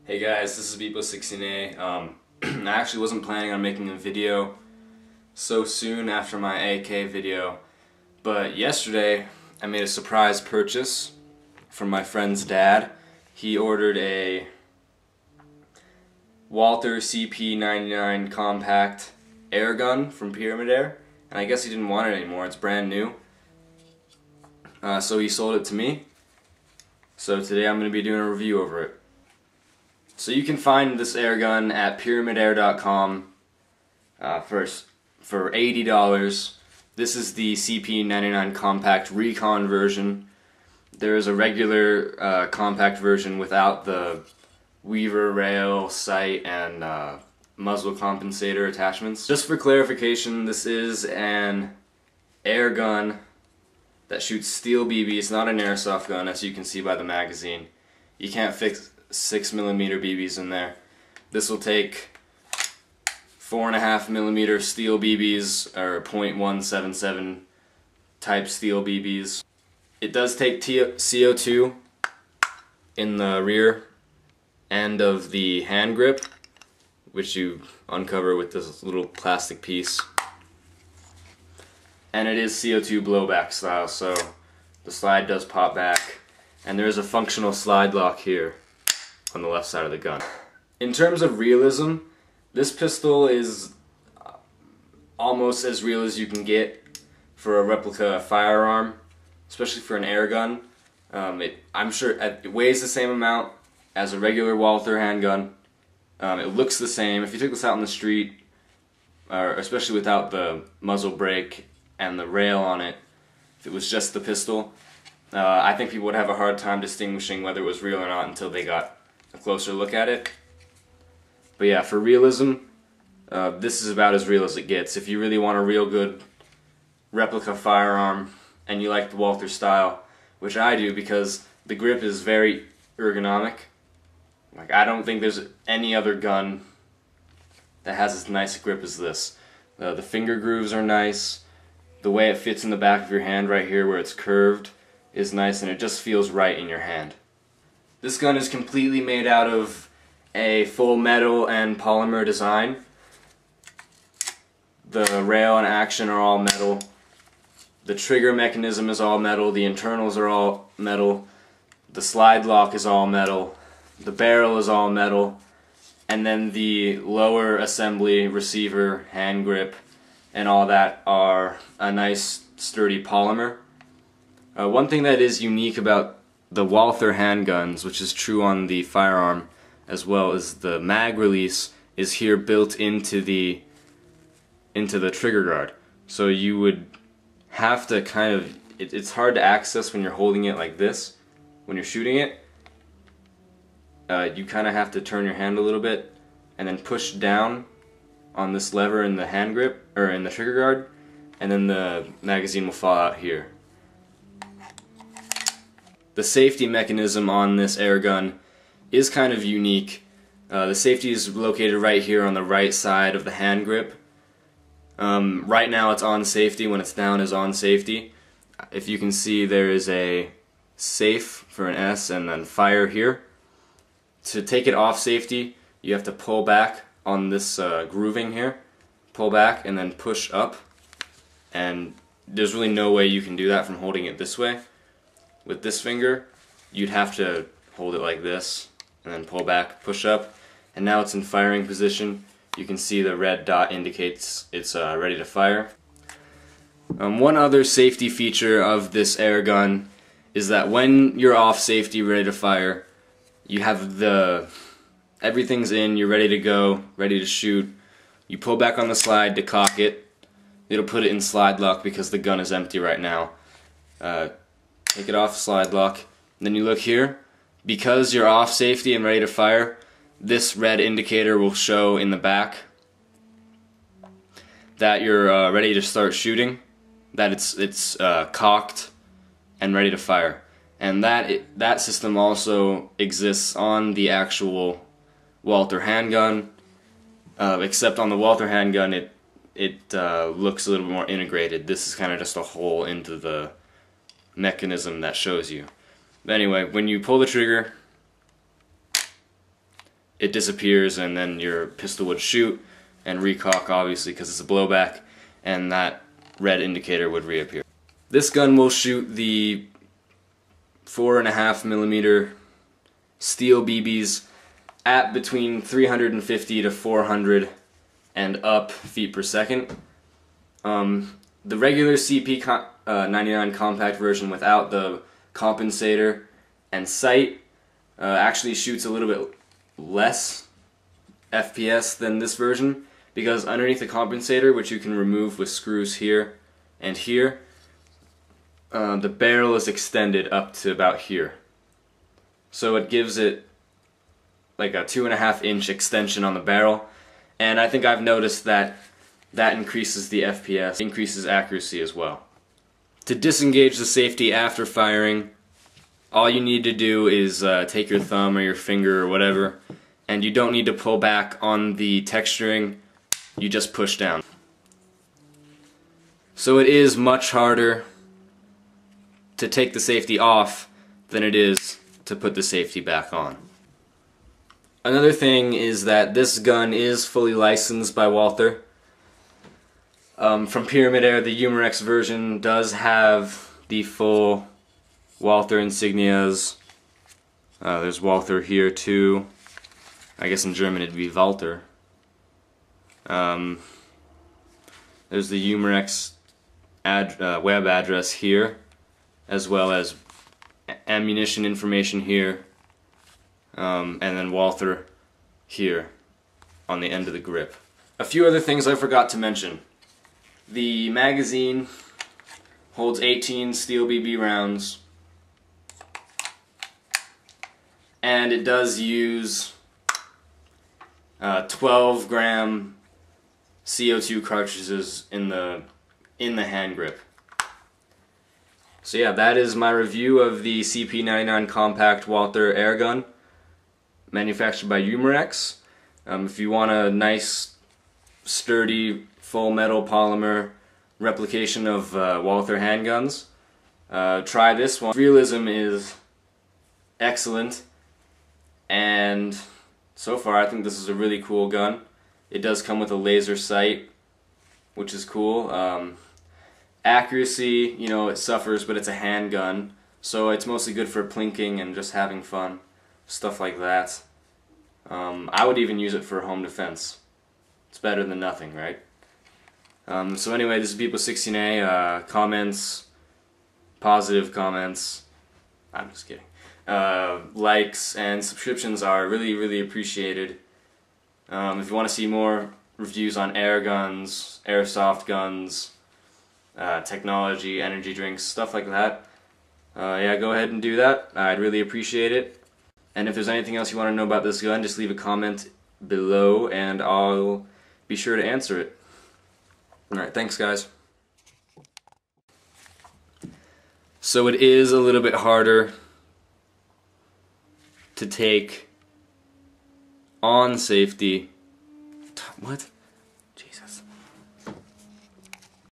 Hey guys, this is CP99. I actually wasn't planning on making a video so soon after my AK video, but yesterday I made a surprise purchase from my friend's dad. He ordered a Walther CP99 compact air gun from Pyramid Air, and I guess he didn't want it anymore. It's brand new. So he sold it to me. So today I'm going to be doing a review over it. So you can find this air gun at pyramidair.com for $80. This is the CP99 compact Recon version. There is a regular compact version without the weaver rail, sight, and muzzle compensator attachments. Just for clarification, this is an air gun that shoots steel BBs, not an airsoft gun, as you can see by the magazine. You can't fix 6mm BBs in there. This will take 4.5mm steel BBs, or .177 type steel BBs. It does take CO2 in the rear end of the hand grip, which you uncover with this little plastic piece. And it is CO2 blowback style, so the slide does pop back. And there is a functional slide lock here on the left side of the gun. In terms of realism, this pistol is almost as real as you can get for a replica firearm, especially for an air gun. I'm sure it weighs the same amount as a regular Walther handgun. It looks the same. If you took this out on the street, or especially without the muzzle brake and the rail on it, if it was just the pistol, I think people would have a hard time distinguishing whether it was real or not until they got a closer look at it. But yeah, for realism, this is about as real as it gets. If you really want a real good replica firearm and you like the Walther style, which I do because the grip is very ergonomic. Like, I don't think there's any other gun that has as nice a grip as this. The finger grooves are nice. The way it fits in the back of your hand right here where it's curved is nice, and it just feels right in your hand. This gun is completely made out of a full metal and polymer design. The rail and action are all metal. The trigger mechanism is all metal. The internals are all metal. The slide lock is all metal. The barrel is all metal. And then the lower assembly, receiver, hand grip, and all that are a nice sturdy polymer. One thing that is unique about the Walther handguns, which is true on the firearm as well, is the mag release is here built into the trigger guard. So you would have to kind of, it's hard to access when you're holding it like this. When you're shooting it, you kind of have to turn your hand a little bit and then push down on this lever in the hand grip, or in the trigger guard, and then the magazine will fall out here. The safety mechanism on this air gun is kind of unique. The safety is located right here on the right side of the hand grip. Right now it's on safety, when it's down is on safety. If you can see, there is a safe for an S and then fire here. To take it off safety, you have to pull back on this grooving here. Pull back and then push up. And there's really no way you can do that from holding it this way. With this finger, you'd have to hold it like this, and then pull back, push up, and now it's in firing position. You can see the red dot indicates it's ready to fire. One other safety feature of this air gun is that when you're off safety, ready to fire, you have everything's in, you're ready to go, ready to shoot. You pull back on the slide to cock it. It'll put it in slide lock because the gun is empty right now. Take it off slide lock, and then you look here. Because you're off safety and ready to fire, this red indicator will show in the back that you're ready to start shooting, that it's cocked and ready to fire. And that system also exists on the actual Walther handgun, except on the Walther handgun it looks a little bit more integrated. This is kind of just a hole into the mechanism that shows you. But anyway, when you pull the trigger, it disappears, and then your pistol would shoot and recock, obviously, because it's a blowback, and that red indicator would reappear. This gun will shoot the 4.5mm steel BBs at between 350 to 400 and up feet per second. The regular CP99 compact version without the compensator and sight actually shoots a little bit less FPS than this version, because underneath the compensator, which you can remove with screws here and here, the barrel is extended up to about here. So it gives it like a 2.5-inch extension on the barrel, and I think I've noticed that that increases the FPS, increases accuracy as well. To disengage the safety after firing, all you need to do is take your thumb or your finger or whatever, and you don't need to pull back on the texturing, you just push down. So it is much harder to take the safety off than it is to put the safety back on. Another thing is that this gun is fully licensed by Walther. From Pyramid Air, the Umarex version does have the full Walther insignias. There's Walther here too. I guess in German it'd be Walther. There's the Umarex web address here, as well as ammunition information here, and then Walther here on the end of the grip. A few other things I forgot to mention. The magazine holds 18 steel BB rounds, and it does use 12-gram CO2 cartridges in the hand grip. So yeah, that is my review of the CP99 compact Walther air gun, manufactured by Umarex. If you want a nice, sturdy, full metal polymer replication of Walther handguns, try this one. Realism is excellent, and so far I think this is a really cool gun. It does come with a laser sight, which is cool. Accuracy, you know, it suffers, but it's a handgun, so it's mostly good for plinking and just having fun, stuff like that. I would even use it for home defense. It's better than nothing, right? So anyway, this is People16A. Comments, positive comments, I'm just kidding. Likes and subscriptions are really, really appreciated. If you want to see more reviews on air guns, airsoft guns, technology, energy drinks, stuff like that, yeah, go ahead and do that. I'd really appreciate it. And if there's anything else you want to know about this gun, just leave a comment below and I'll be sure to answer it. Alright, thanks guys. So it is a little bit harder to take on safety. What?